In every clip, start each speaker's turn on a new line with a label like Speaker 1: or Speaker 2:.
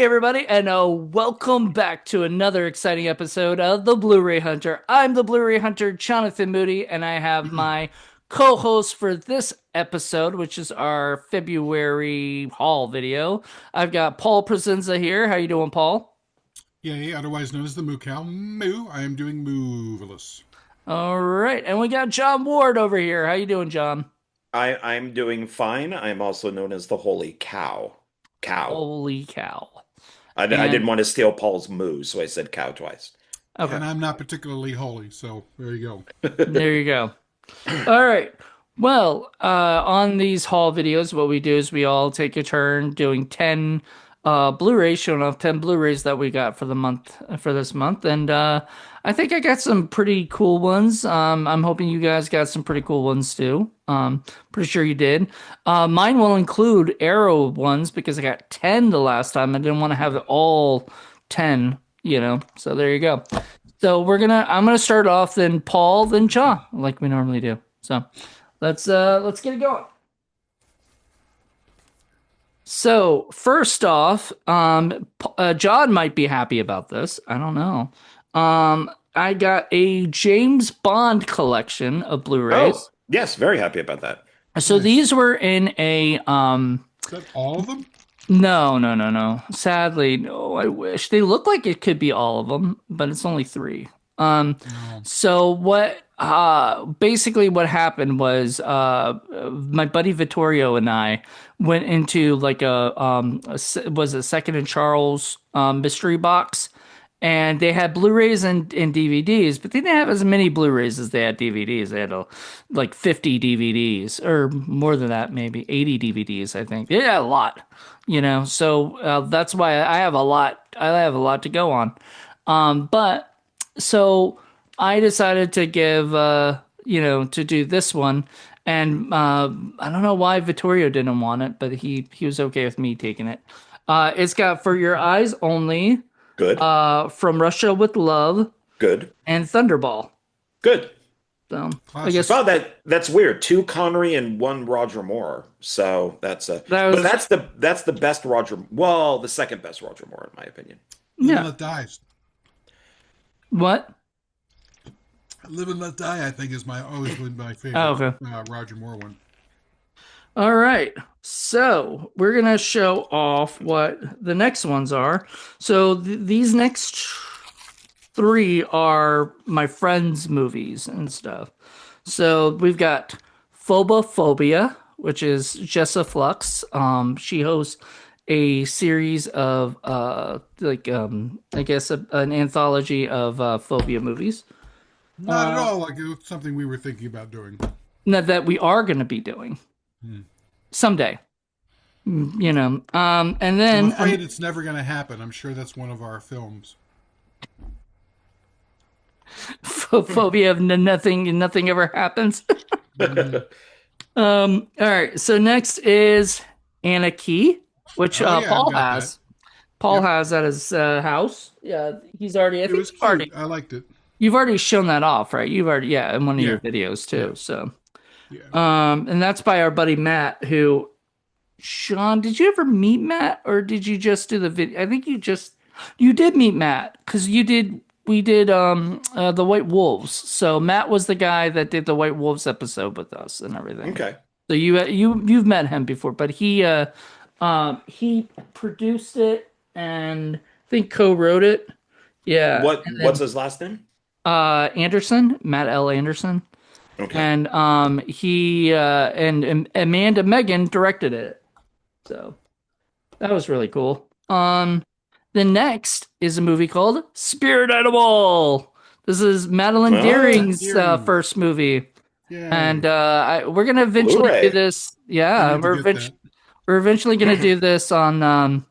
Speaker 1: everybody, and welcome back to another exciting episode of the Blu Ray Hunter. I'm the Blu Ray Hunter, Jonathan Moody, and I have my co-host for this episode, which is our February haul video. I've got Paul Presenza here. How you doing, Paul?
Speaker 2: Yay, otherwise known as the Moo Cow. Moo, I am doing Moveless.
Speaker 1: All right, and we got John Ward over here. How you doing, John?
Speaker 3: I'm doing fine. I'm also known as the Holy Cow. Cow.
Speaker 1: Holy cow!
Speaker 3: I didn't
Speaker 1: And
Speaker 3: want to steal Paul's moo, so I said cow twice.
Speaker 1: okay,
Speaker 2: And I'm not particularly holy, so there you
Speaker 1: there you go. All right. Well, on these haul videos, what we do is we all take a turn doing 10 Blu-rays, showing off 10 Blu-rays that we got for the month, for this month. And I think I got some pretty cool ones. I'm hoping you guys got some pretty cool ones too. Pretty sure you did. Mine will include Arrow ones because I got 10 the last time. I didn't want to have all 10, So there you go. So I'm gonna start off then Paul, then Cha, like we normally do. So let's get it going. So first off, John might be happy about this. I don't know. I got a James Bond collection of Blu-rays.
Speaker 3: Oh, yes, very happy about that.
Speaker 1: So
Speaker 2: Nice.
Speaker 1: these were in a
Speaker 2: Is that all of them?
Speaker 1: no. Sadly, no. I wish they look like it could be all of them, but it's only three.
Speaker 2: No.
Speaker 1: So what basically what happened was my buddy Vittorio and I went into like was a Second and Charles mystery box, and they had Blu-rays and DVDs, but they didn't have as many Blu-rays as they had DVDs. They had like 50 DVDs or more than that, maybe 80 DVDs, I think. Yeah, a lot, So that's why I have a lot. I have a lot to go on. But so I decided to to do this one. And I don't know why Vittorio didn't want it, but he was okay with me taking it. It's got For Your Eyes Only,
Speaker 3: Good,
Speaker 1: From Russia with Love,
Speaker 3: good,
Speaker 1: and Thunderball.
Speaker 3: good.
Speaker 1: So I
Speaker 2: Classic.
Speaker 1: guess
Speaker 3: Wow, that's weird. Two Connery and one Roger Moore. So
Speaker 1: that
Speaker 3: but
Speaker 1: was
Speaker 3: that's the best Roger. Well, the second best Roger Moore, in my opinion.
Speaker 2: Live and
Speaker 1: yeah.
Speaker 2: Let Die.
Speaker 1: What?
Speaker 2: Live and Let Die, I think, is always been my favorite
Speaker 1: Oh, okay.
Speaker 2: Roger Moore one.
Speaker 1: All right. So we're gonna show off what the next ones are. So these next three are my friends' movies and stuff. So we've got Phobophobia, which is Jessa Flux. She hosts a series of I guess an anthology of phobia movies.
Speaker 2: Not at all like it was something we were thinking about doing.
Speaker 1: That we are going to be doing someday. And
Speaker 2: I'm
Speaker 1: then
Speaker 2: afraid it's never going to happen. I'm sure that's one of our films.
Speaker 1: phobia of nothing ever happens.
Speaker 2: Mm.
Speaker 1: All right. So next is Anna Key, which
Speaker 2: Oh, yeah, I've
Speaker 1: Paul
Speaker 2: got
Speaker 1: has.
Speaker 2: that.
Speaker 1: Paul
Speaker 2: Yep.
Speaker 1: has at his house. Yeah, he's already. I
Speaker 2: It
Speaker 1: think
Speaker 2: was cute. I liked it.
Speaker 1: you've already shown that off, right? You've already, yeah, in one of
Speaker 2: Yeah.
Speaker 1: your videos too.
Speaker 2: Yeah.
Speaker 1: So,
Speaker 2: Yeah.
Speaker 1: and that's by our buddy Matt. Who, Sean, did you ever meet Matt, or did you just do the video? I think you did meet Matt because we did the White Wolves. So Matt was the guy that did the White Wolves episode with us and everything.
Speaker 3: Okay.
Speaker 1: So you've met him before, but he produced it and I think co-wrote it. Yeah. And then,
Speaker 3: What's his last name?
Speaker 1: Anderson, Matt L. Anderson.
Speaker 3: Okay.
Speaker 1: And he and Amanda Megan directed it. So that was really cool. The next is a movie called Spirit Animal. This is Madeline
Speaker 3: Oh,
Speaker 1: Deering's
Speaker 2: Deering.
Speaker 1: first movie.
Speaker 2: Yeah.
Speaker 1: And we're gonna eventually
Speaker 3: Blu-ray.
Speaker 1: do this. Yeah,
Speaker 2: I need to get that.
Speaker 1: we're eventually gonna do this on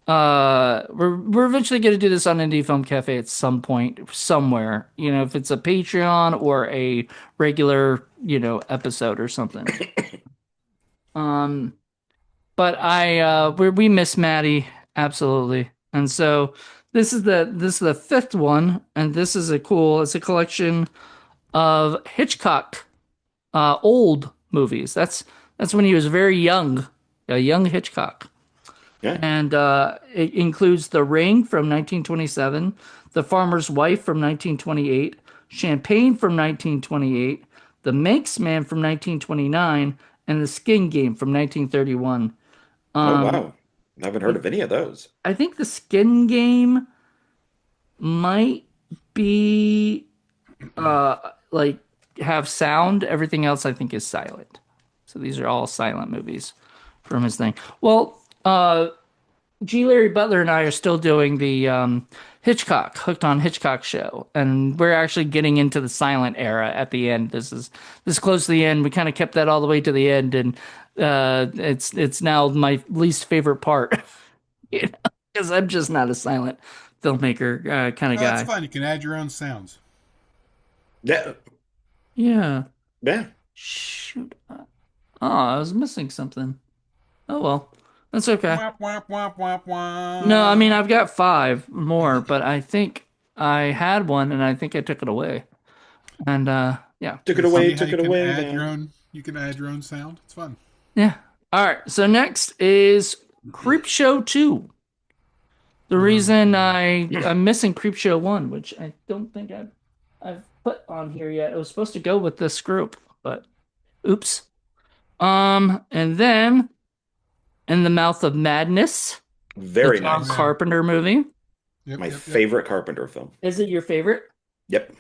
Speaker 1: we're eventually gonna do this on Indie Film Cafe at some point somewhere. If it's a Patreon or a regular, episode or something. But we miss Maddie absolutely, and so this is the fifth one, and this is it's a collection of Hitchcock old movies. That's when he was very young, a young Hitchcock.
Speaker 3: Yeah.
Speaker 1: And it includes The Ring from 1927, The Farmer's Wife from 1928, Champagne from 1928, The Manx Man from 1929, and The Skin Game from 1931.
Speaker 3: Oh,
Speaker 1: Um,
Speaker 3: wow. I haven't heard of any of those.
Speaker 1: I think The Skin Game might be like have sound. Everything else I think is silent. So these are all silent movies from his thing. Well, G. Larry Butler and I are still doing the Hitchcock, Hooked on Hitchcock show, and we're actually getting into the silent era at the end. This is close to the end. We kind of kept that all the way to the end, and it's now my least favorite part, you know, because I'm just not a silent filmmaker kind of
Speaker 2: Oh, that's
Speaker 1: guy.
Speaker 2: fun. You can add your own sounds.
Speaker 3: Yeah.
Speaker 1: Yeah.
Speaker 3: Yeah.
Speaker 1: Shoot. Oh, I was missing something. Oh well, that's okay.
Speaker 2: Womp, womp, womp, womp,
Speaker 1: No, I mean
Speaker 2: womp.
Speaker 1: I've got five more, but I think I had one and I think I took it away. And yeah.
Speaker 2: You see how
Speaker 3: Took
Speaker 2: you
Speaker 3: it
Speaker 2: can
Speaker 3: away,
Speaker 2: add your
Speaker 3: man.
Speaker 2: own you can add your own sound? It's fun.
Speaker 1: Yeah. All right. So next is Creep Show 2. The reason I'm missing Creep Show 1, which I don't think I've put on here yet. It was supposed to go with this group, but oops. And then In the Mouth of Madness, the
Speaker 3: Very
Speaker 1: John
Speaker 2: Oh
Speaker 3: nice.
Speaker 2: yeah.
Speaker 1: Carpenter movie.
Speaker 2: Yep,
Speaker 3: My
Speaker 2: yep, yep.
Speaker 3: favorite Carpenter film.
Speaker 1: Is it your favorite?
Speaker 3: Yep.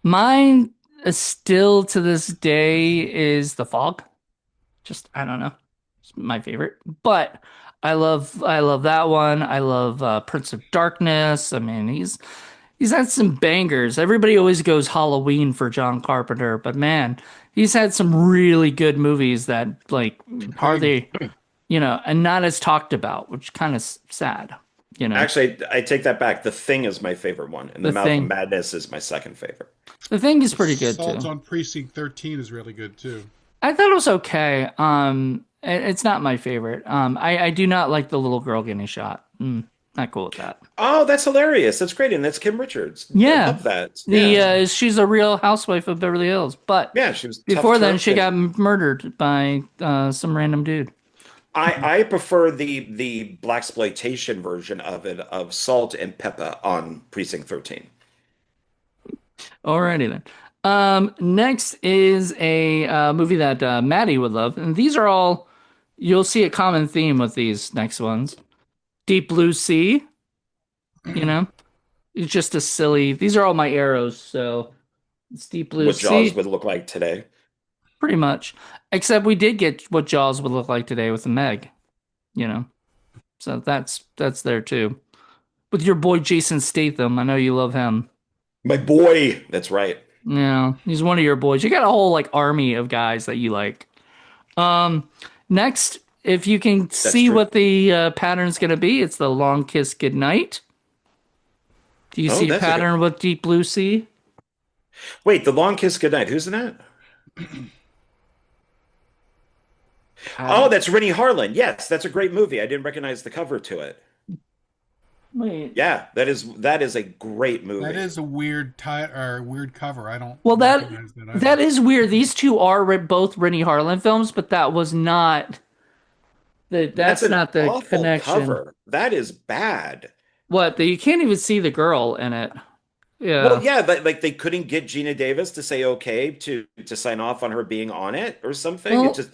Speaker 1: Mine still to this day is The Fog. Just I don't know. It's my favorite. But I love that one. I love Prince of Darkness. I mean, he's had some bangers. Everybody always goes Halloween for John Carpenter, but man, he's had some really good movies that like
Speaker 2: Thing.
Speaker 1: hardly, and not as talked about, which kind of sad, you know.
Speaker 3: Actually, I take that back. The Thing is my favorite one, and The
Speaker 1: The
Speaker 3: Mouth of
Speaker 1: Thing.
Speaker 3: Madness is my second favorite.
Speaker 1: The Thing is pretty good
Speaker 2: Assault
Speaker 1: too.
Speaker 2: on Precinct 13 is really good too.
Speaker 1: I thought it was okay. It's not my favorite. I do not like the little girl getting shot. Not cool with that.
Speaker 3: Oh, that's hilarious. That's great. And that's Kim Richards. I
Speaker 1: Yeah,
Speaker 3: love that.
Speaker 1: the
Speaker 3: Yeah.
Speaker 1: she's a Real Housewife of Beverly Hills, but
Speaker 3: Yeah, she was tough
Speaker 1: before then
Speaker 3: turf.
Speaker 1: she got
Speaker 3: And
Speaker 1: murdered by some random dude.
Speaker 3: I prefer the blaxploitation version of it of Salt and Pepper on Precinct 13.
Speaker 1: Alrighty then. Next is a movie that Maddie would love, and these are all you'll see a common theme with these next ones. Deep Blue Sea, you know, it's just a silly. These are all my arrows, so it's Deep Blue
Speaker 3: What Jaws
Speaker 1: Sea,
Speaker 3: would look like today.
Speaker 1: pretty much. Except we did get what Jaws would look like today with the Meg, you know. So that's there too. With your boy Jason Statham, I know you love him.
Speaker 3: My boy. That's right.
Speaker 1: Yeah, he's one of your boys. You got a whole like army of guys that you like. Um, Next, if you can
Speaker 3: That's
Speaker 1: see
Speaker 3: true.
Speaker 1: what the pattern's gonna be, it's the Long Kiss Goodnight. Do you
Speaker 3: Oh,
Speaker 1: see a
Speaker 3: that's a good.
Speaker 1: pattern with Deep Blue Sea?
Speaker 3: Wait, The Long Kiss Goodnight. Who's in that? Oh,
Speaker 1: I
Speaker 3: that's Rennie Harlan. Yes, that's a great movie. I didn't recognize the cover to it.
Speaker 1: wait.
Speaker 3: Yeah, that is a great
Speaker 2: That
Speaker 3: movie.
Speaker 2: is a weird or weird cover. I don't
Speaker 1: Well,
Speaker 2: recognize that
Speaker 1: that
Speaker 2: either.
Speaker 1: is weird. These two are both Rennie Harlan films, but that was not
Speaker 3: That's
Speaker 1: that's
Speaker 3: an
Speaker 1: not the
Speaker 3: awful
Speaker 1: connection.
Speaker 3: cover. That is bad.
Speaker 1: You can't even see the girl in it.
Speaker 3: Well,
Speaker 1: Yeah.
Speaker 3: yeah, like they couldn't get Gina Davis to say okay to sign off on her being on it or something. It
Speaker 1: Well,
Speaker 3: just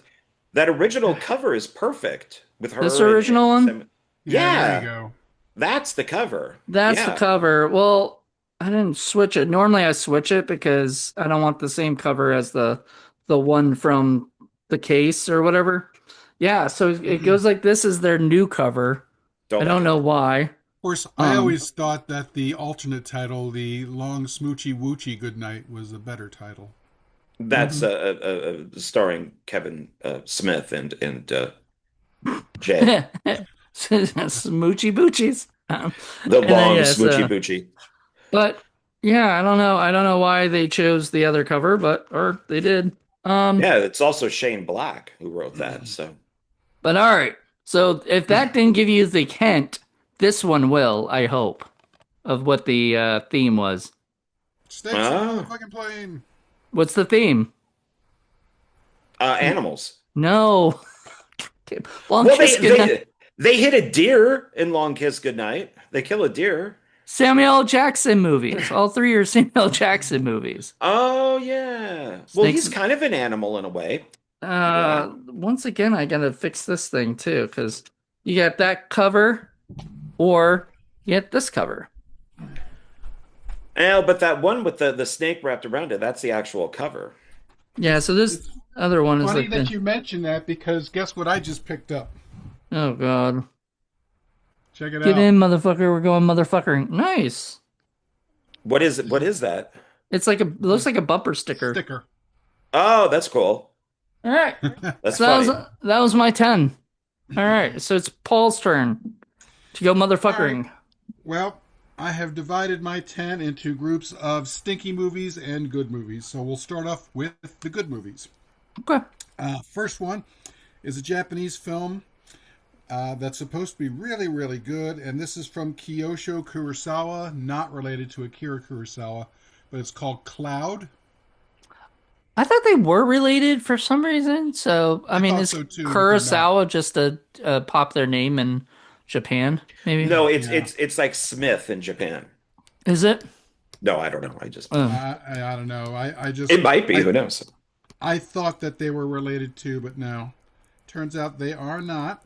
Speaker 3: that original cover is perfect with
Speaker 1: this
Speaker 3: her
Speaker 1: original
Speaker 3: and
Speaker 1: one.
Speaker 3: Sam.
Speaker 2: Yeah, there you
Speaker 3: Yeah,
Speaker 2: go.
Speaker 3: that's the cover.
Speaker 1: That's the
Speaker 3: Yeah.
Speaker 1: cover. Well, I didn't switch it. Normally I switch it because I don't want the same cover as the one from the case or whatever. Yeah, so it
Speaker 2: Of
Speaker 1: goes like this is their new cover. I
Speaker 3: Don't
Speaker 1: don't
Speaker 3: like
Speaker 1: know
Speaker 3: it.
Speaker 1: why.
Speaker 2: course, I
Speaker 1: Um
Speaker 2: always thought that the alternate title, the Long Smoochy Woochy Goodnight, was a better title.
Speaker 3: That's
Speaker 1: mhm.
Speaker 3: starring Kevin Smith and Jay.
Speaker 1: Smoochy boochies.
Speaker 3: The
Speaker 1: And then
Speaker 3: long
Speaker 1: yes,
Speaker 3: smoochy boochie.
Speaker 1: but yeah, I don't know. I don't know why they chose the other cover, or they did. Um
Speaker 3: Yeah, it's also Shane Black who wrote that. So,
Speaker 1: but all right. So if that didn't give you the hint, this one will, I hope, of what the theme was.
Speaker 2: Snakes on a
Speaker 3: ah,
Speaker 2: motherfucking plane.
Speaker 1: What's the theme?
Speaker 3: animals.
Speaker 1: No. Long
Speaker 3: Well,
Speaker 1: Kiss Goodnight.
Speaker 3: They hit a deer in Long Kiss Goodnight. They kill a deer.
Speaker 1: Samuel L. Jackson movies. All three are Samuel L. Jackson movies.
Speaker 3: Oh yeah. Well,
Speaker 1: Snakes.
Speaker 3: he's kind of an animal in a way. Yeah.
Speaker 1: Once again, I gotta fix this thing too, because you got that cover or you get this cover.
Speaker 3: Oh, but that one with the snake wrapped around it, that's the actual cover.
Speaker 1: Yeah, so this
Speaker 2: It's
Speaker 1: other one is
Speaker 2: funny
Speaker 1: like
Speaker 2: that
Speaker 1: the,
Speaker 2: you mentioned that because guess what I just picked up?
Speaker 1: oh God.
Speaker 2: Check it
Speaker 1: Get
Speaker 2: out.
Speaker 1: in, motherfucker. We're going motherfuckering. Nice.
Speaker 3: What is that?
Speaker 1: It's like it looks like a bumper sticker.
Speaker 2: Sticker.
Speaker 3: Oh, that's cool.
Speaker 1: All right.
Speaker 3: That's
Speaker 1: So
Speaker 3: funny.
Speaker 1: that was my 10. All right. So it's Paul's turn to go
Speaker 2: All right.
Speaker 1: motherfuckering.
Speaker 2: Well, I have divided my 10 into groups of stinky movies and good movies. So we'll start off with the good movies.
Speaker 1: Okay.
Speaker 2: First one is a Japanese film that's supposed to be really, really good. And this is from Kiyoshi Kurosawa, not related to Akira Kurosawa, but it's called Cloud.
Speaker 1: I thought they were related for some reason. So, I
Speaker 2: I
Speaker 1: mean,
Speaker 2: thought
Speaker 1: is
Speaker 2: so too, but they're not.
Speaker 1: Kurosawa just a popular name in Japan, maybe?
Speaker 3: No,
Speaker 2: Yeah.
Speaker 3: it's like Smith in Japan.
Speaker 1: Is it?
Speaker 3: No, I don't know. I just
Speaker 1: Oh,
Speaker 2: I don't know. I just
Speaker 3: it might be.
Speaker 2: I
Speaker 3: Who knows?
Speaker 2: I thought that they were related too, but no. Turns out they are not.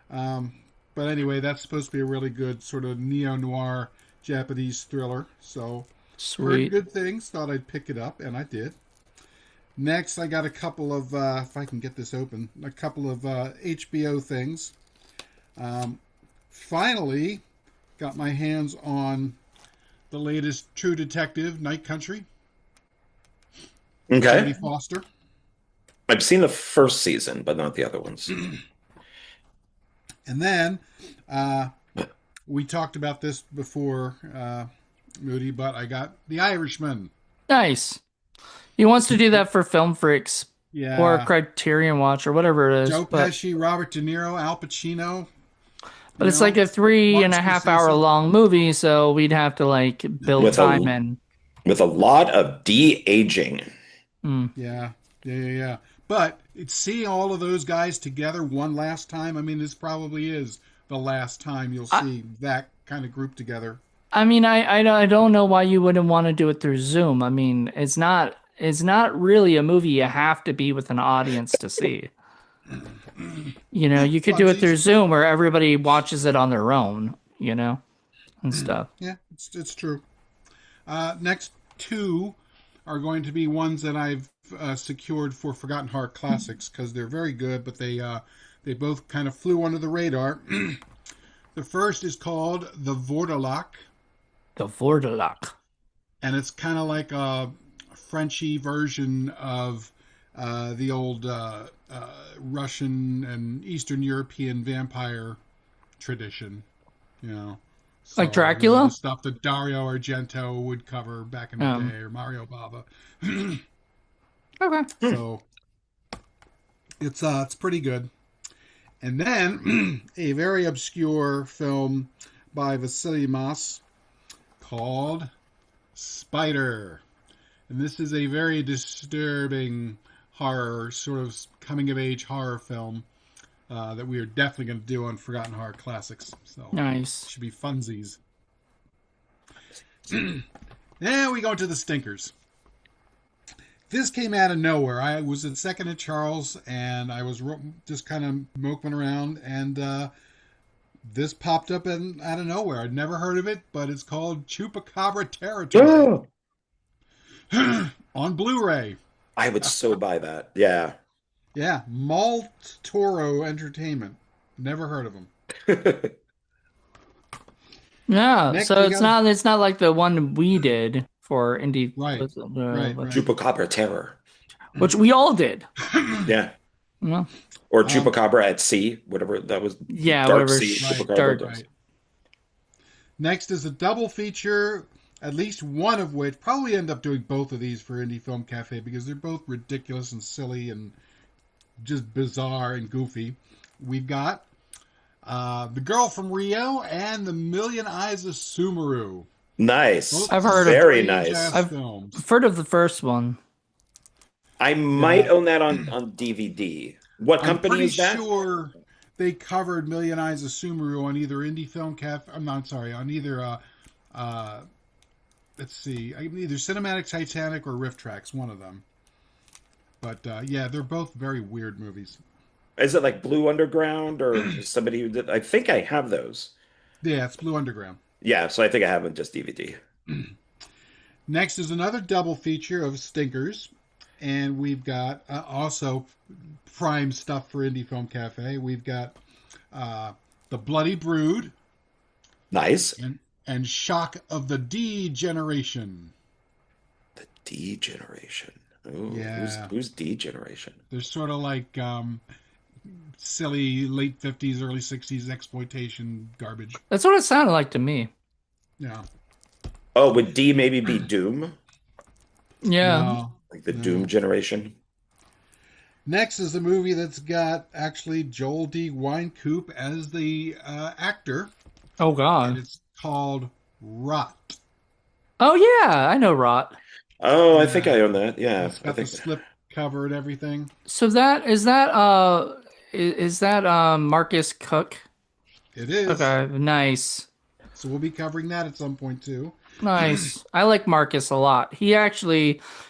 Speaker 2: Um, but anyway, that's supposed to be a really good sort of neo-noir Japanese thriller. So heard
Speaker 1: sweet.
Speaker 2: good things, thought I'd pick it up, and I did. Next, I got a couple of, if I can get this open, a couple of HBO things. Finally, got my hands on the latest True Detective, Night Country, with
Speaker 3: Okay.
Speaker 2: Jodie Foster.
Speaker 3: I've seen the first season, but not the other ones.
Speaker 2: And then we talked about this before, Moody, but I got The Irishman.
Speaker 1: Nice. He wants to do that for Film Freaks or
Speaker 2: Yeah.
Speaker 1: Criterion Watch or whatever it is.
Speaker 2: Joe
Speaker 1: But
Speaker 2: Pesci, Robert De Niro, Al Pacino.
Speaker 1: it's like a three and
Speaker 2: Martin
Speaker 1: a half hour
Speaker 2: Scorsese.
Speaker 1: long movie, so we'd have to like build
Speaker 3: With
Speaker 1: time
Speaker 3: a
Speaker 1: in.
Speaker 3: with a lot of de-aging.
Speaker 1: Mm.
Speaker 2: Yeah. But it's seeing all of those guys together one last time. I mean, this probably is the last time you'll see that kind of group together.
Speaker 1: I mean, I don't know why you wouldn't want to do it through Zoom. I mean, it's not really a movie you have to be with an audience to see. You know, you could do it through
Speaker 2: Funsies.
Speaker 1: Zoom where everybody watches it on their own, you know, and stuff.
Speaker 2: Yeah, it's true. Next two are going to be ones that I've secured for Forgotten Heart Classics because they're very good, but they both kind of flew under the radar. The first is called The Vordelak,
Speaker 1: The Vordelak.
Speaker 2: and it's kind of like a Frenchy version of the old Russian and Eastern European vampire tradition, you know. So,
Speaker 1: Like Dracula?
Speaker 2: the stuff that Dario Argento would cover back in the day, or Mario Bava.
Speaker 1: Okay.
Speaker 2: So it's pretty good. And then a very obscure film by Vasily Mas called Spider. And this is a very disturbing horror, sort of coming of age horror film that we are definitely going to do on Forgotten Horror Classics. So
Speaker 1: Nice.
Speaker 2: should be funsies. Now we go to the stinkers. This came out of nowhere. I was at Second and Charles, and I was just kind of moping around, and this popped up out of nowhere. I'd never heard of it, but it's called Chupacabra Territory on Blu-ray.
Speaker 3: I would so buy that. Yeah.
Speaker 2: Yeah, Malt Toro Entertainment. Never heard of them.
Speaker 1: Yeah,
Speaker 2: Next,
Speaker 1: so
Speaker 2: we got
Speaker 1: it's not like the one we did for indie,
Speaker 2: right.
Speaker 3: Chupacabra Terror.
Speaker 1: which we all did.
Speaker 3: Yeah.
Speaker 1: Well,
Speaker 3: Or Chupacabra at Sea, whatever that was.
Speaker 1: yeah,
Speaker 3: Dark
Speaker 1: whatever.
Speaker 3: Sea.
Speaker 2: Right,
Speaker 3: Chupacabra.
Speaker 2: right. Next is a double feature, at least one of which probably end up doing both of these for Indie Film Cafe because they're both ridiculous and silly and just bizarre and goofy. We've got The Girl from Rio and The Million Eyes of Sumeru.
Speaker 3: Nice.
Speaker 2: Both
Speaker 1: I've heard of
Speaker 3: Very
Speaker 2: strange
Speaker 3: nice.
Speaker 2: ass
Speaker 1: I've
Speaker 2: films.
Speaker 1: heard of the first one.
Speaker 3: I might own that on DVD. What
Speaker 2: I'm
Speaker 3: company
Speaker 2: pretty
Speaker 3: is that?
Speaker 2: sure they covered Million Eyes of Sumeru on either Indie Film Cafe. I'm not sorry, on either uh, let's see, either Cinematic Titanic or Riff Tracks, one of them. But yeah, they're both very weird movies.
Speaker 3: Is it like Blue Underground or somebody who did? I think I have those.
Speaker 2: Yeah, it's Blue Underground.
Speaker 3: Yeah, so I think I have them just DVD.
Speaker 2: Next is another double feature of stinkers, and we've got also prime stuff for Indie Film Cafe. We've got The Bloody Brood
Speaker 3: Nice.
Speaker 2: and Shock of the D Generation.
Speaker 3: The D generation. Ooh,
Speaker 2: Yeah,
Speaker 3: who's D generation?
Speaker 2: they're sort of like silly late 50s, early 60s exploitation garbage.
Speaker 1: That's what it sounded like to me.
Speaker 2: Yeah.
Speaker 3: Oh, would D maybe be Doom?
Speaker 1: Yeah.
Speaker 2: No,
Speaker 3: Like the Doom
Speaker 2: no.
Speaker 3: generation?
Speaker 2: Next is a movie that's got actually Joel D. Winecoop as the actor,
Speaker 1: Oh
Speaker 2: and
Speaker 1: God.
Speaker 2: it's called Rot.
Speaker 1: Oh yeah, I know Rot.
Speaker 3: Oh, I think
Speaker 2: Yeah,
Speaker 3: I own that. Yeah,
Speaker 2: it's
Speaker 3: I
Speaker 2: got the
Speaker 3: think.
Speaker 2: slip cover and everything.
Speaker 1: So that is that Marcus Cook?
Speaker 2: It is.
Speaker 1: Okay, nice.
Speaker 2: So we'll be covering that at some point too.
Speaker 1: Nice. I like Marcus a lot.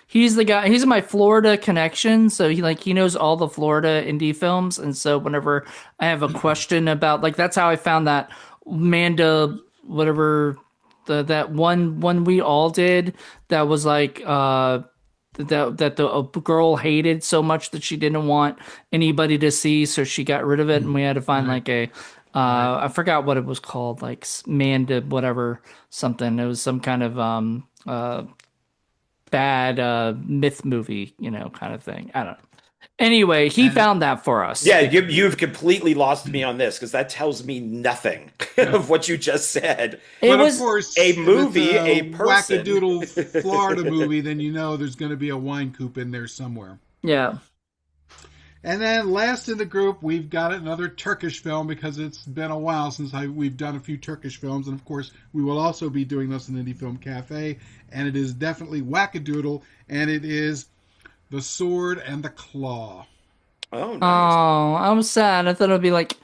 Speaker 1: He's the guy, he's my Florida connection, so he knows all the Florida indie films, and so whenever I have a question about like that's how I found that Manda whatever that one we all did that was like that the girl hated so much that she didn't want anybody to see, so she got rid of it, and we had to find
Speaker 2: Right,
Speaker 1: like a
Speaker 2: right.
Speaker 1: I forgot what it was called, like Manda whatever something. It was some kind of bad myth movie, kind of thing. I don't know. Anyway, he
Speaker 2: And
Speaker 1: found that for us.
Speaker 3: Yeah, you've completely lost me on this because that tells me nothing of what you just said.
Speaker 1: It
Speaker 2: but of
Speaker 1: was
Speaker 3: A
Speaker 2: course, if it's
Speaker 3: movie,
Speaker 2: a
Speaker 3: a person.
Speaker 2: wackadoodle Florida movie, then you know there's going to be a wine coop in there somewhere.
Speaker 1: yeah.
Speaker 2: And then last in the group, we've got another Turkish film because it's been a while since we've done a few Turkish films. And of course, we will also be doing this in Indie Film Cafe. And it is definitely wackadoodle. And it is The Sword and the Claw.
Speaker 3: Oh, nice.
Speaker 1: Oh, I'm sad. I thought it'd be like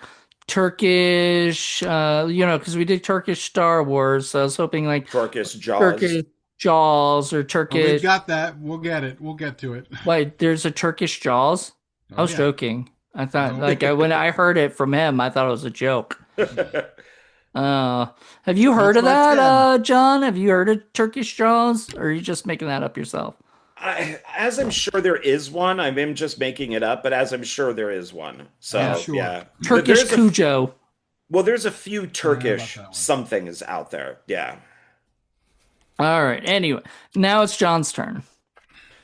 Speaker 1: Turkish, because we did Turkish Star Wars. So I was hoping like
Speaker 3: Turkish Jaws.
Speaker 1: Turkish Jaws or
Speaker 2: Well, we've
Speaker 1: Turkish.
Speaker 2: got that. We'll get it. We'll get to it.
Speaker 1: Wait, there's a Turkish Jaws? I
Speaker 2: Oh,
Speaker 1: was
Speaker 2: yeah.
Speaker 1: joking. I thought
Speaker 2: No.
Speaker 1: like when I heard it from him, I thought it was a joke. Have you heard
Speaker 2: That's
Speaker 1: of
Speaker 2: why it's
Speaker 1: that,
Speaker 2: good.
Speaker 1: John? Have you heard of Turkish Jaws, or are you just making that up yourself?
Speaker 3: As I'm sure there is one, I am just making it up, but as I'm sure there is one.
Speaker 2: I'm
Speaker 1: Yeah,
Speaker 3: So
Speaker 2: sure.
Speaker 3: yeah,
Speaker 1: Turkish Cujo.
Speaker 3: there's a few
Speaker 2: I don't know about
Speaker 3: Turkish
Speaker 2: that one.
Speaker 3: somethings out there. Yeah.
Speaker 1: All right. Anyway, now it's John's turn.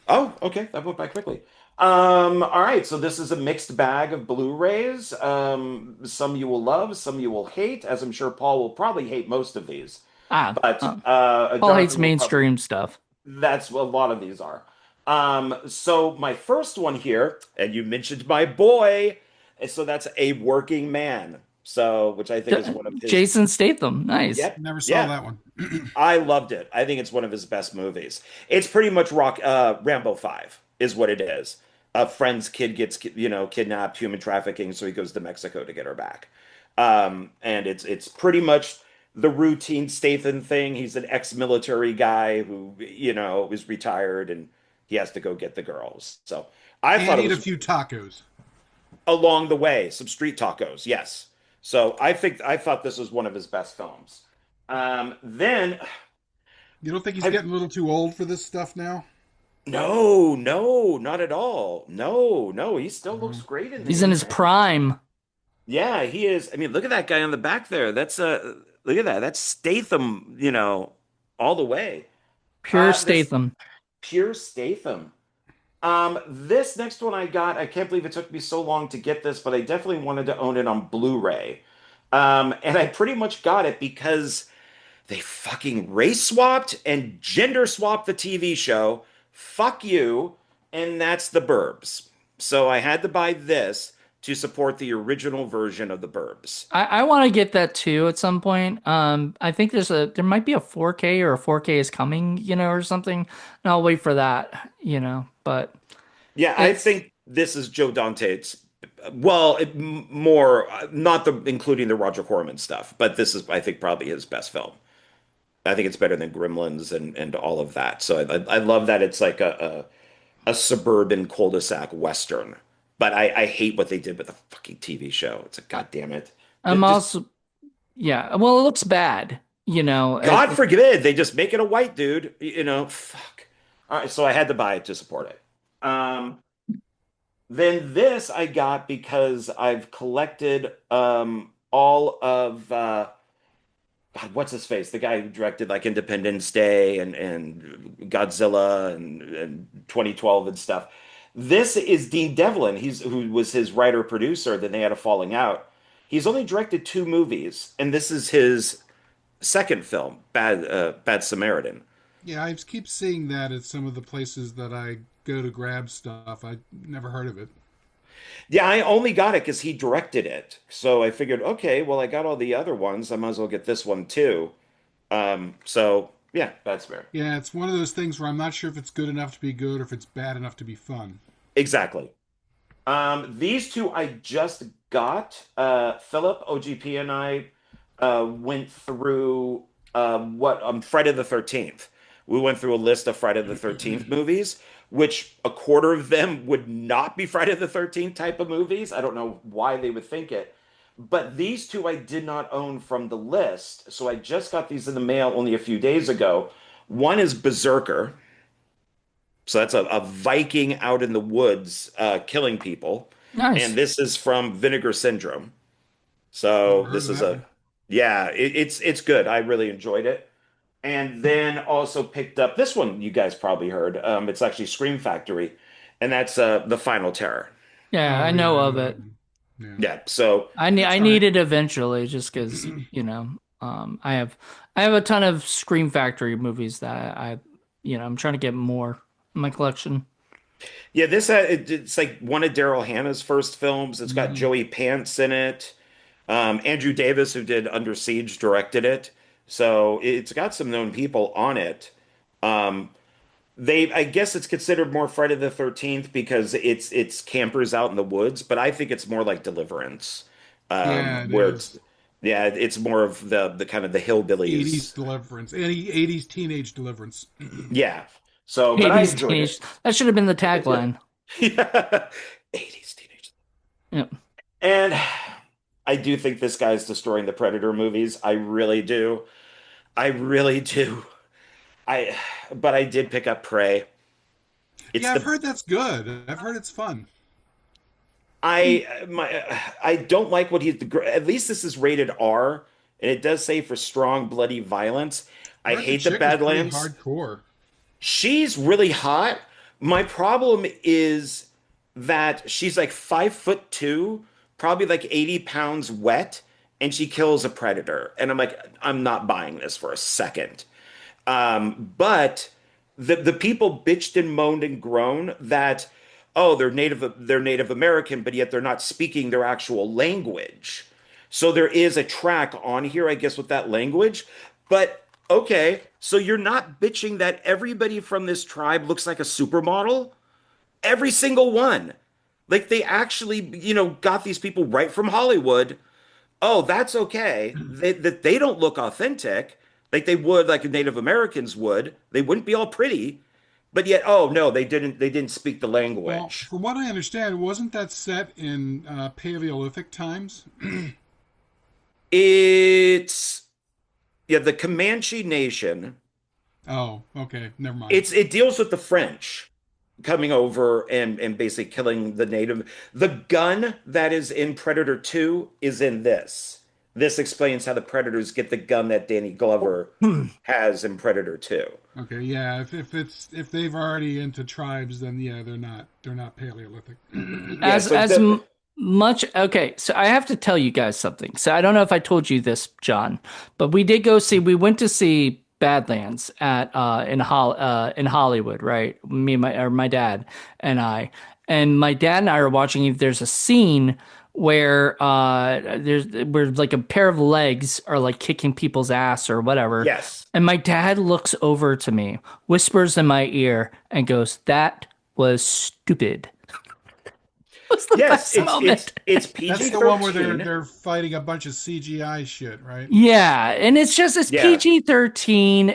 Speaker 3: Oh, okay. That went by quickly. All right. So this is a mixed bag of Blu-rays. Some you will love, some you will hate, as I'm sure Paul will probably hate most of these.
Speaker 1: Ah,
Speaker 3: But
Speaker 1: Paul hates
Speaker 3: Jonathan will probably
Speaker 1: mainstream stuff.
Speaker 3: that's what a lot of these are. So my first one here, and you mentioned my boy, and so that's A Working Man. So, which I think is one of his.
Speaker 1: Jason Statham. Nice.
Speaker 3: Yep,
Speaker 2: Never saw
Speaker 3: yeah,
Speaker 2: that one.
Speaker 3: I loved it. I think it's one of his best movies. It's pretty much Rambo 5 is what it is. A friend's kid gets, kidnapped, human trafficking, so he goes to Mexico to get her back. And it's pretty much the routine Statham thing. He's an ex-military guy who, is retired and he has to go get the girls. So I thought
Speaker 2: And
Speaker 3: it
Speaker 2: eat a
Speaker 3: was
Speaker 2: few tacos.
Speaker 3: along the way, some street tacos, yes. So I thought this was one of his best films. Then
Speaker 2: You don't think he's
Speaker 3: I
Speaker 2: getting a little too old for this stuff now?
Speaker 3: no, no, not at all. No, no, he still looks
Speaker 2: Uh,
Speaker 3: great in
Speaker 1: He's in
Speaker 3: these,
Speaker 1: his
Speaker 3: man.
Speaker 1: prime.
Speaker 3: Yeah, he is. I mean, look at that guy on the back there. Look at that. That's Statham, all the way.
Speaker 1: Pure
Speaker 3: This
Speaker 1: Statham.
Speaker 3: pure Statham. This next one I got, I can't believe it took me so long to get this, but I definitely wanted to own it on Blu-ray. And I pretty much got it because they fucking race swapped and gender swapped the TV show. Fuck you. And that's The Burbs. So I had to buy this to support the original version of The Burbs.
Speaker 1: I want to get that too at some point. I think there might be a 4K or a 4K is coming, or something. And I'll wait for that, but
Speaker 3: Yeah, I
Speaker 1: it's
Speaker 3: think this is Joe Dante's Well, more not the including the Roger Corman stuff, but this is I think probably his best film. I think it's better than Gremlins and all of that. So I love that it's like a suburban cul-de-sac western. But I hate what they did with the fucking TV show. It's like, God damn it.
Speaker 1: I'm
Speaker 3: Just
Speaker 1: also, yeah. Well, it looks bad. You know,
Speaker 3: God forbid they just make it a white dude. Fuck. All right, so I had to buy it to support it. Then this I got because I've collected all of God, what's his face? The guy who directed like Independence Day and Godzilla and 2012 and stuff. This is Dean Devlin. He's who was his writer producer. Then they had a falling out. He's only directed two movies, and this is his second film, Bad Samaritan.
Speaker 2: Yeah, I keep seeing that at some of the places that I go to grab stuff. I never heard of it.
Speaker 3: Yeah, I only got it because he directed it. So I figured, okay, well, I got all the other ones. I might as well get this one too. So yeah, that's fair.
Speaker 2: Yeah, it's one of those things where I'm not sure if it's good enough to be good or if it's bad enough to be fun.
Speaker 3: Exactly. These two I just got. Philip, OGP, and I went through what Friday the 13th. We went through a list of Friday the 13th movies, which a quarter of them would not be Friday the 13th type of movies. I don't know why they would think it. But these two I did not own from the list. So I just got these in the mail only a few days ago. One is Berserker. So that's a Viking out in the woods killing people. And
Speaker 1: nice.
Speaker 3: this is from Vinegar Syndrome.
Speaker 2: Never
Speaker 3: So
Speaker 2: heard
Speaker 3: this
Speaker 2: of
Speaker 3: is
Speaker 2: that
Speaker 3: a
Speaker 2: one.
Speaker 3: yeah, it's good. I really enjoyed it. And then also picked up this one you guys probably heard. It's actually Scream Factory, and that's The Final Terror.
Speaker 1: Yeah, I
Speaker 2: Oh yeah,
Speaker 1: know
Speaker 2: I
Speaker 1: of
Speaker 2: know that
Speaker 1: it.
Speaker 2: one. Yeah,
Speaker 3: Yeah, so
Speaker 1: I
Speaker 2: that's all
Speaker 1: need
Speaker 2: right.
Speaker 1: it eventually, just because I have a ton of Scream Factory movies that I'm trying to get more in my collection.
Speaker 3: yeah, it's like one of Daryl Hannah's first films. It's got
Speaker 2: Mhm.
Speaker 3: Joey Pants in it. Andrew Davis, who did Under Siege, directed it. So it's got some known people on it. Um, I guess it's considered more Friday the 13th because it's campers out in the woods, but I think it's more like Deliverance,
Speaker 2: Yeah, it
Speaker 3: where
Speaker 2: is.
Speaker 3: it's yeah, it's more of the kind of the
Speaker 2: 80s
Speaker 3: hillbillies.
Speaker 2: deliverance. 80s teenage deliverance.
Speaker 3: Yeah. So, but I
Speaker 1: 80s
Speaker 3: enjoyed
Speaker 1: teenage.
Speaker 3: it.
Speaker 1: That should have been the
Speaker 3: It did.
Speaker 1: tagline.
Speaker 3: Yeah. 80s teenage.
Speaker 1: Yeah.
Speaker 3: And I do think this guy's destroying the Predator movies. I really do. I really do. I but I did pick up Prey. It's
Speaker 2: Yeah, I've
Speaker 3: the
Speaker 2: heard that's good. I've heard it's fun.
Speaker 3: I don't like what at least this is rated R and it does say for strong bloody violence.
Speaker 2: I
Speaker 3: I
Speaker 2: heard the
Speaker 3: hate the
Speaker 2: chick was pretty
Speaker 3: Badlands.
Speaker 2: hardcore.
Speaker 3: She's really hot. My problem is that she's like 5'2", probably like 80 pounds wet, and she kills a predator. And I'm like, I'm not buying this for a second. But the people bitched and moaned and groaned that, oh, they're Native American, but yet they're not speaking their actual language. So there is a track on here, I guess, with that language. But okay, so you're not bitching that everybody from this tribe looks like a supermodel? Every single one. Like they actually, got these people right from Hollywood. Oh, that's okay. That they don't look authentic like they would, like Native Americans would. They wouldn't be all pretty, but yet, oh no, they didn't. They didn't speak the
Speaker 2: Well,
Speaker 3: language.
Speaker 2: from what I understand, wasn't that set in Paleolithic times?
Speaker 3: It's yeah, the Comanche Nation.
Speaker 2: Oh, okay, never mind.
Speaker 3: It deals with the French coming over and basically killing the native. The gun that is in Predator 2 is in this. This explains how the Predators get the gun that Danny Glover has in Predator 2.
Speaker 2: Okay, yeah, if they've already into tribes, then yeah, they're not Paleolithic.
Speaker 3: Yeah,
Speaker 1: As
Speaker 3: so
Speaker 1: as m- much okay, so I have to tell you guys something. So I don't know if I told you this, John, but we went to see Badlands at in Hollywood, right? My dad and I. And my dad and I are watching, there's a scene where where like a pair of legs are like kicking people's ass or whatever.
Speaker 3: yes.
Speaker 1: And my dad looks over to me, whispers in my ear, and goes, "That was stupid." was the
Speaker 3: Yes,
Speaker 1: best moment.
Speaker 3: it's
Speaker 2: That's the one where
Speaker 3: PG-13.
Speaker 2: they're fighting a bunch of CGI shit, right?
Speaker 1: Yeah, and it's
Speaker 3: Yeah.
Speaker 1: PG-13.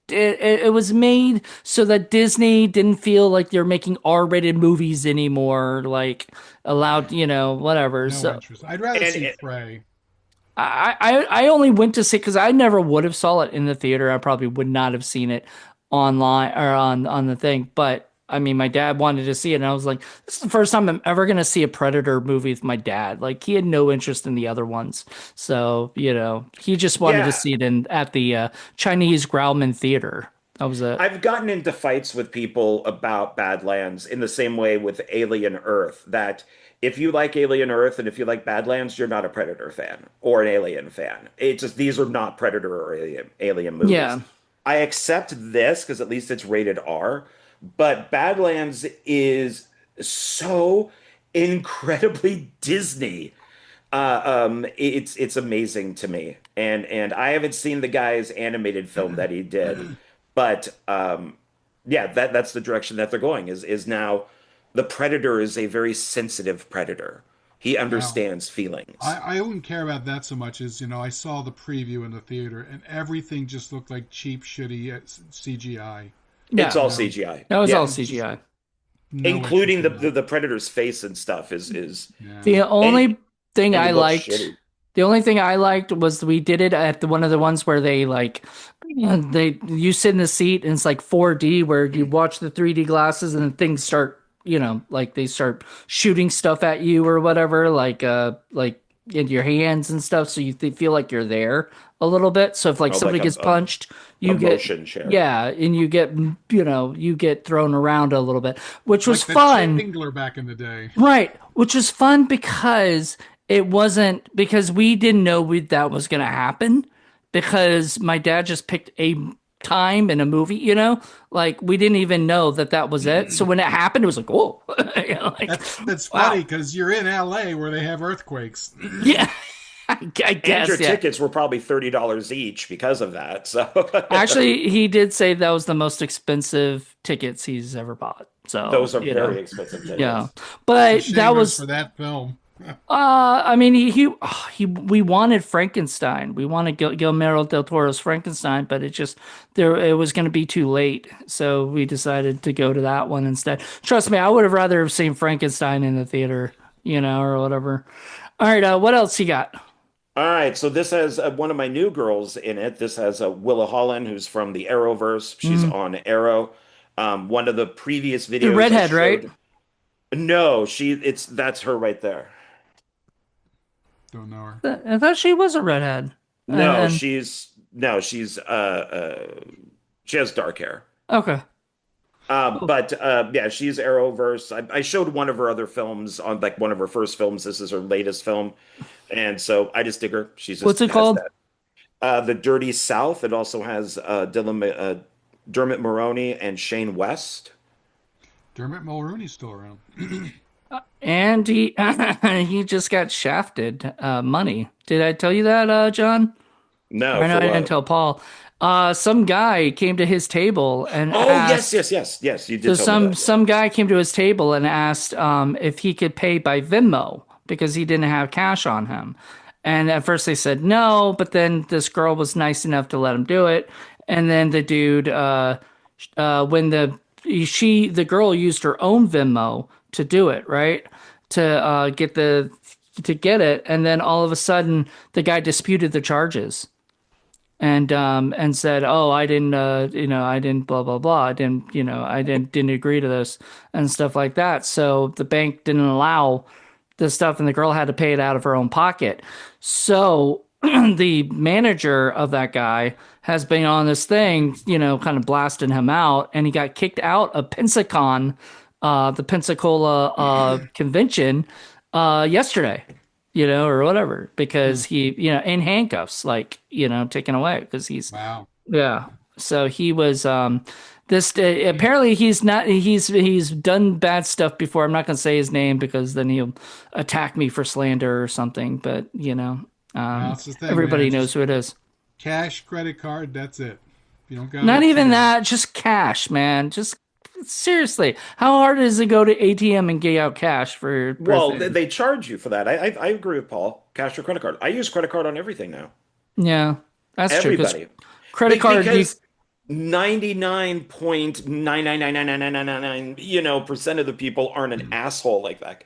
Speaker 1: It was made so that Disney didn't feel like they're making R-rated movies anymore, like allowed, whatever.
Speaker 2: No
Speaker 1: So
Speaker 2: interest. I'd rather
Speaker 3: And
Speaker 2: see Prey.
Speaker 1: I only went to see because I never would have saw it in the theater. I probably would not have seen it online or on the thing. But I mean, my dad wanted to see it, and I was like, "This is the first time I'm ever gonna see a Predator movie with my dad." Like he had no interest in the other ones, so he just wanted to
Speaker 3: yeah,
Speaker 1: see it in at the Chinese Grauman Theater. That was it.
Speaker 3: I've gotten into fights with people about Badlands in the same way with Alien Earth, that if you like Alien Earth and if you like Badlands, you're not a Predator fan or an Alien fan. It's just these are not Predator or Alien movies.
Speaker 1: Yeah,
Speaker 3: I accept this because at least it's rated R, but Badlands is so incredibly Disney. It's amazing to me, and I haven't seen the guy's animated film that he did, but yeah, that's the direction that they're going. Is now the predator is a very sensitive predator. He
Speaker 2: Now,
Speaker 3: understands feelings.
Speaker 2: I wouldn't care about that so much as, I saw the preview in the theater and everything just looked like cheap, shitty CGI.
Speaker 1: yeah,
Speaker 3: It's all
Speaker 2: You know,
Speaker 3: CGI.
Speaker 1: that was all
Speaker 3: Yeah,
Speaker 2: it's just
Speaker 1: CGI.
Speaker 2: no
Speaker 3: including
Speaker 2: interest in that.
Speaker 3: the predator's face and stuff is
Speaker 2: Yeah.
Speaker 1: The
Speaker 3: and
Speaker 1: only thing
Speaker 3: and he
Speaker 1: I
Speaker 3: looks
Speaker 1: liked,
Speaker 3: shitty.
Speaker 1: the only thing I liked was we did it at one of the ones where you sit in the seat and it's like 4D where you watch the 3D glasses and things start, like they start shooting stuff at you or whatever, like in your hands and stuff, so you feel like you're there a little bit. So if like
Speaker 3: Oh,
Speaker 1: somebody
Speaker 3: like
Speaker 1: gets punched,
Speaker 3: a
Speaker 1: you get
Speaker 3: motion share.
Speaker 1: yeah, and you get thrown around a little bit, which was
Speaker 2: Like the
Speaker 1: fun.
Speaker 2: Chingler back in the day.
Speaker 1: Right, which was fun because it wasn't because we didn't know that was going to happen because my dad just picked a time in a movie, like we didn't even know that was it. So when it happened, it was like, whoa, like,
Speaker 2: That's funny
Speaker 1: wow,
Speaker 2: because you're in LA where they have earthquakes.
Speaker 1: yeah, I
Speaker 3: And your
Speaker 1: guess, yeah.
Speaker 3: tickets were probably $30 each because of that. So
Speaker 1: Actually, he did say that was the most expensive tickets he's ever bought. So,
Speaker 3: those are very expensive
Speaker 1: yeah,
Speaker 3: tickets.
Speaker 2: It's a
Speaker 1: but that
Speaker 2: shame it was
Speaker 1: was
Speaker 2: for that film.
Speaker 1: I mean, we wanted Frankenstein. We wanted Guillermo del Toro's Frankenstein, but it was going to be too late, so we decided to go to that one instead. Trust me, I would have rather have seen Frankenstein in the theater, or whatever. All right, what else you got?
Speaker 3: All right, so this has one of my new girls in it. This has Willa Holland, who's from the Arrowverse. She's
Speaker 1: Mm,
Speaker 3: on Arrow. One of the previous
Speaker 1: the
Speaker 3: videos I
Speaker 1: redhead, right?
Speaker 3: showed. No, that's her right there.
Speaker 2: Don't know her.
Speaker 1: I thought she was a redhead, and
Speaker 3: No,
Speaker 1: then
Speaker 3: she's she has dark hair.
Speaker 1: okay. Cool.
Speaker 3: But yeah, she's Arrowverse. I showed one of her other films on like one of her first films. This is her latest film, and so I just dig her. She
Speaker 1: What's
Speaker 3: just
Speaker 1: it
Speaker 3: has
Speaker 1: called?
Speaker 3: that. The Dirty South. It also has Dermot Mulroney and Shane West.
Speaker 2: Dermot Mulroney's still around.
Speaker 1: And he he just got shafted money. Did I tell you that, John?
Speaker 3: No,
Speaker 1: I know
Speaker 3: for
Speaker 1: I didn't
Speaker 3: what?
Speaker 1: tell Paul. Some guy came to his table and
Speaker 3: Oh, yes,
Speaker 1: asked.
Speaker 3: yes, yes, yes. You
Speaker 1: So
Speaker 3: did tell me
Speaker 1: some
Speaker 3: that.
Speaker 1: some
Speaker 3: Yes.
Speaker 1: guy came to his table and asked if he could pay by Venmo because he didn't have cash on him. And at first they said no, but then this girl was nice enough to let him do it. And then the dude, when the girl used her own Venmo to do it, right? To get it, and then all of a sudden the guy disputed the charges and said, "Oh, I didn't blah blah blah. I didn't agree to this and stuff like that." So the bank didn't allow the stuff, and the girl had to pay it out of her own pocket. So the manager of that guy has been on this thing, kind of blasting him out, and he got kicked out of Pensacon, the Pensacola convention, yesterday, or whatever, because he, in handcuffs, like, taken away because he's,
Speaker 2: Wow.
Speaker 1: yeah. So he was, this, apparently he's done bad stuff before. I'm not going to say his name because then he'll attack me for slander or something, but,
Speaker 2: That's the thing,
Speaker 1: everybody
Speaker 2: man.
Speaker 1: knows
Speaker 2: Just
Speaker 1: who it is.
Speaker 2: cash, credit card, that's it. If you don't got
Speaker 1: Not
Speaker 2: it,
Speaker 1: even
Speaker 2: forget it.
Speaker 1: that, just cash, man. Just seriously, how hard is it to go to ATM and get out cash for your
Speaker 3: Well,
Speaker 1: birthday?
Speaker 3: they charge you for that. I agree with Paul. Cash or credit card. I use credit card on everything now.
Speaker 1: Yeah, that's true. Because
Speaker 3: Everybody.
Speaker 1: credit card, you
Speaker 3: Because 99.9999999, percent of the people aren't an asshole like that.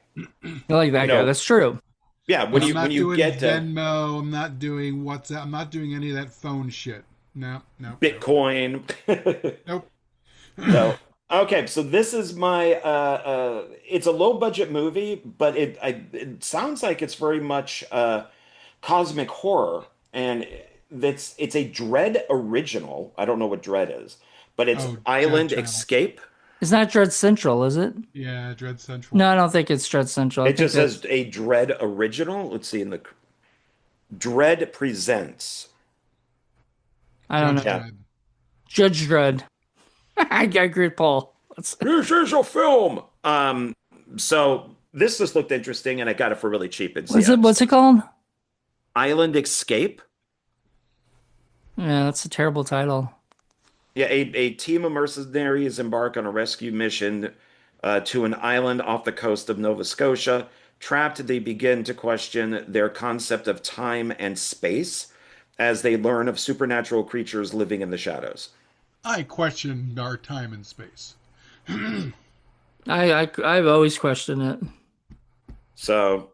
Speaker 1: like
Speaker 3: You
Speaker 1: that guy.
Speaker 3: know,
Speaker 1: That's true.
Speaker 3: yeah,
Speaker 2: But I'm
Speaker 3: when
Speaker 2: not
Speaker 3: you
Speaker 2: doing
Speaker 3: get to
Speaker 2: Venmo. I'm not doing WhatsApp. I'm not doing any of that phone shit. No, no, no.
Speaker 3: Bitcoin.
Speaker 2: Nope.
Speaker 3: So, okay, so this is my it's a low budget movie, but it sounds like it's very much cosmic horror, and it's a Dread original. I don't know what Dread is, but it's
Speaker 2: Oh, Dread
Speaker 3: Island
Speaker 2: Channel.
Speaker 3: Escape.
Speaker 1: It's not Dread Central, is it?
Speaker 2: Yeah, Dread Central.
Speaker 1: No, I don't think it's Dread Central. I
Speaker 3: It
Speaker 1: think
Speaker 3: just
Speaker 1: that's
Speaker 3: says a Dread original. Let's see in the Dread Presents.
Speaker 1: I don't
Speaker 2: Judge
Speaker 1: know.
Speaker 3: Yeah.
Speaker 2: Dredd.
Speaker 1: Judge Dredd. I agree with Paul. That's,
Speaker 3: This is a film. So this just looked interesting, and I got it for really cheap in
Speaker 1: what's it?
Speaker 3: Sam's.
Speaker 1: What's it called?
Speaker 3: Island Escape.
Speaker 1: Yeah, that's a terrible title.
Speaker 3: Yeah, a team of mercenaries embark on a rescue mission to an island off the coast of Nova Scotia. Trapped, they begin to question their concept of time and space as they learn of supernatural creatures living in the shadows.
Speaker 2: I question our time and space.
Speaker 1: I've always questioned it.
Speaker 3: So,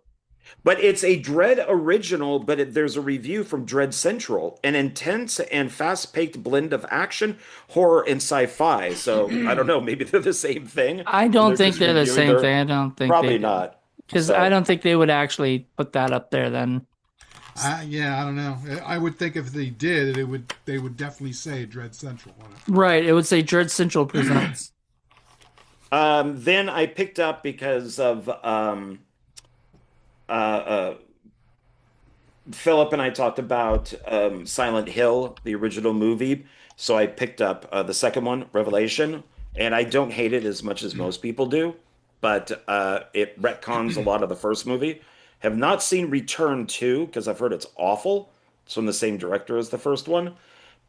Speaker 3: but it's a Dread original, but there's a review from Dread Central, an intense and fast-paced blend of action, horror, and sci-fi. So I don't know, maybe they're the same thing,
Speaker 1: I
Speaker 3: and
Speaker 1: don't
Speaker 3: they're
Speaker 1: think
Speaker 3: just
Speaker 1: they're the
Speaker 3: reviewing
Speaker 1: same
Speaker 3: their
Speaker 1: thing. I don't think
Speaker 3: probably
Speaker 1: they,
Speaker 3: not.
Speaker 1: because I
Speaker 3: So,
Speaker 1: don't think they would actually put that up there then.
Speaker 2: Yeah, I don't know. I would think if they did, they would definitely say Dread Central on it.
Speaker 1: Right. It would say Dread Central presents.
Speaker 3: then I picked up because of uh, uh, Philip and I talked about Silent Hill, the original movie. So I picked up the second one, Revelation, and I don't hate it as much as most people do, but it retcons a lot of the first movie. Have not seen Return 2 because I've heard it's awful. It's from the same director as the first one,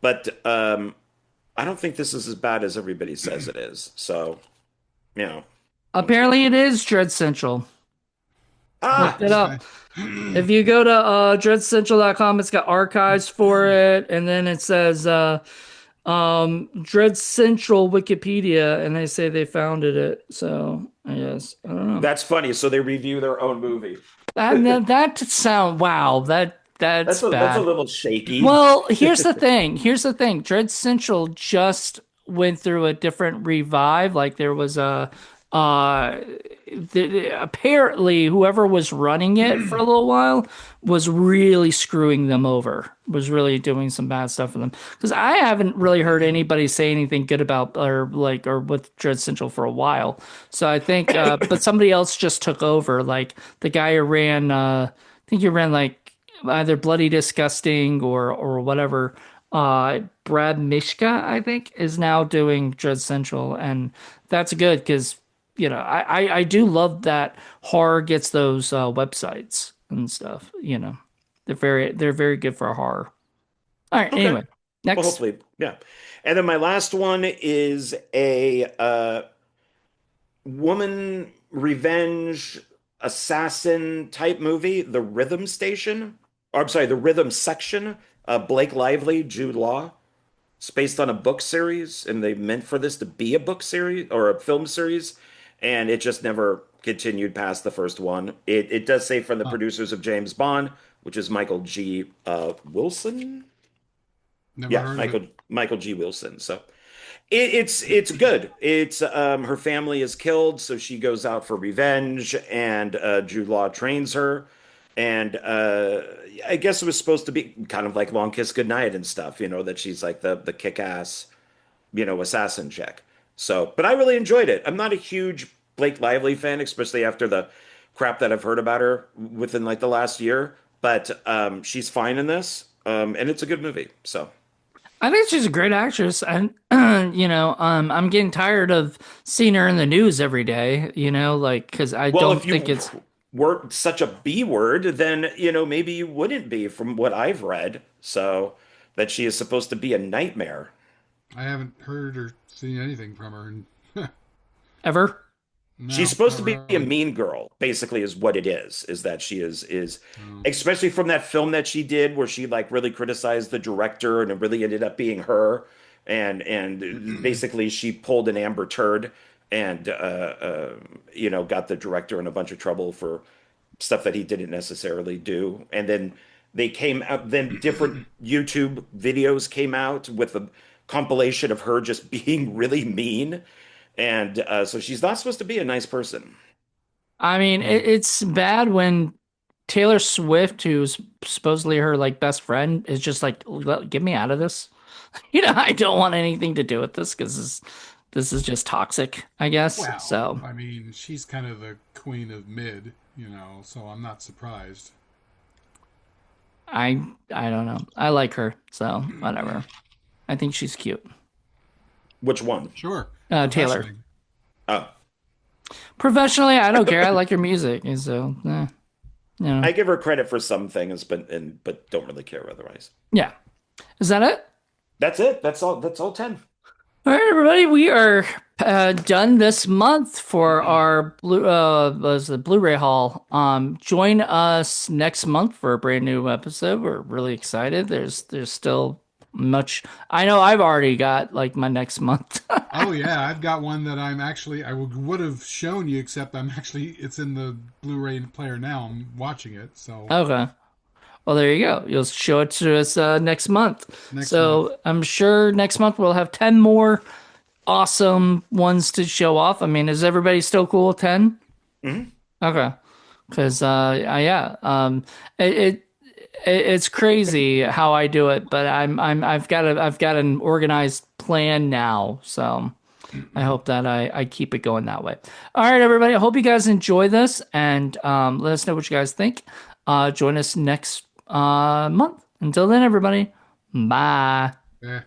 Speaker 3: but I don't think this is as bad as everybody says it is. So, you know,
Speaker 1: Apparently, it is Dread Central. Looked
Speaker 3: ah,
Speaker 1: it up.
Speaker 2: Okay.
Speaker 1: If you go to dreadcentral.com, it's got archives for it, and then it says Dread Central Wikipedia, and they say they founded it. So I guess I don't know.
Speaker 3: that's funny. So they review their own movie.
Speaker 1: That sound wow. That's
Speaker 3: That's a
Speaker 1: bad.
Speaker 3: little shaky.
Speaker 1: Well, here's the thing. Here's the thing. Dread Central just went through a different revive. Like there was a uh apparently whoever was running it for a little while was really screwing them over. Was really doing some bad stuff for them. Because I haven't really heard anybody say anything good about or with Dread Central for a while. So I think but somebody else just took over. Like the guy who ran I think he ran like either Bloody Disgusting or whatever. Brad Mishka, I think, is now doing Dread Central, and that's good because I do love that horror gets those websites and stuff. They're very good for horror. All right,
Speaker 3: Okay.
Speaker 1: anyway,
Speaker 3: Well,
Speaker 1: next.
Speaker 3: hopefully, yeah. And then my last one is a woman revenge assassin type movie, The Rhythm Station. Or, I'm sorry, The Rhythm Section. Blake Lively, Jude Law. It's based on a book series, and they meant for this to be a book series or a film series, and it just never continued past the first one. It does say from the
Speaker 2: Huh.
Speaker 3: producers of James Bond, which is Michael G. Wilson.
Speaker 2: Never
Speaker 3: Yeah,
Speaker 2: heard of it.
Speaker 3: Michael G. Wilson. So it's good. It's her family is killed, so she goes out for revenge, and Jude Law trains her, and I guess it was supposed to be kind of like Long Kiss Goodnight and stuff, that she's like the kick-ass, assassin chick. So, but I really enjoyed it. I'm not a huge Blake Lively fan, especially after the crap that I've heard about her within like the last year, but she's fine in this, and it's a good movie. So.
Speaker 1: I think she's a great actress, and I'm getting tired of seeing her in the news every day. Like because I
Speaker 3: Well,
Speaker 1: don't
Speaker 3: if
Speaker 1: think
Speaker 3: you
Speaker 1: it's
Speaker 3: weren't such a B word, then, maybe you wouldn't be from what I've read. So that she is supposed to be a nightmare.
Speaker 2: I haven't heard or seen anything from her.
Speaker 1: Ever?
Speaker 3: She's
Speaker 2: No,
Speaker 3: supposed
Speaker 2: not
Speaker 3: to be a
Speaker 2: really.
Speaker 3: mean girl, basically, is what it is that she is
Speaker 2: Oh.
Speaker 3: especially from that film that she did where she like really criticized the director and it really ended up being her. And basically she pulled an Amber Turd and got the director in a bunch of trouble for stuff that he didn't necessarily do. And then they came out, then different YouTube videos came out with a compilation of her just being really mean. And so she's not supposed to be a nice person.
Speaker 1: I mean,
Speaker 2: Hmm.
Speaker 1: it's bad when Taylor Swift, who's supposedly her like best friend, is just like, Get me out of this." I don't want anything to do with this because this is just toxic, I guess.
Speaker 2: Well,
Speaker 1: So
Speaker 2: I mean, she's kind of the queen of mid, so I'm not surprised.
Speaker 1: I don't know. I like her, so whatever. I think she's cute.
Speaker 3: Which one?
Speaker 2: Sure,
Speaker 1: Taylor.
Speaker 2: professionally.
Speaker 3: Oh,
Speaker 1: Professionally, I don't care. I like her music, and so
Speaker 3: I give her credit for some things, but don't really care otherwise.
Speaker 1: yeah. Is that it?
Speaker 3: That's it. That's all 10.
Speaker 1: All right, everybody, we are done this month for our was the Blu-ray haul. Join us next month for a brand new episode. We're really excited. There's still much. I know I've already got like my next month.
Speaker 2: Oh yeah, I've got one that I would have shown you, except it's in the Blu-ray player now. I'm watching it, so
Speaker 1: Okay. Well, there you go. You'll show it to us next month.
Speaker 2: next month.
Speaker 1: So I'm sure next month we'll have 10 more awesome ones to show off. I mean, is everybody still cool with 10?
Speaker 3: Mhm.
Speaker 1: Okay. Because yeah, it, it it's crazy how I do it, but I've got an organized plan now. So I hope that I keep it going that way. All right, everybody. I hope you guys enjoy this and let us know what you guys think. Join us next month. Until then, everybody. Bye.
Speaker 2: Yeah.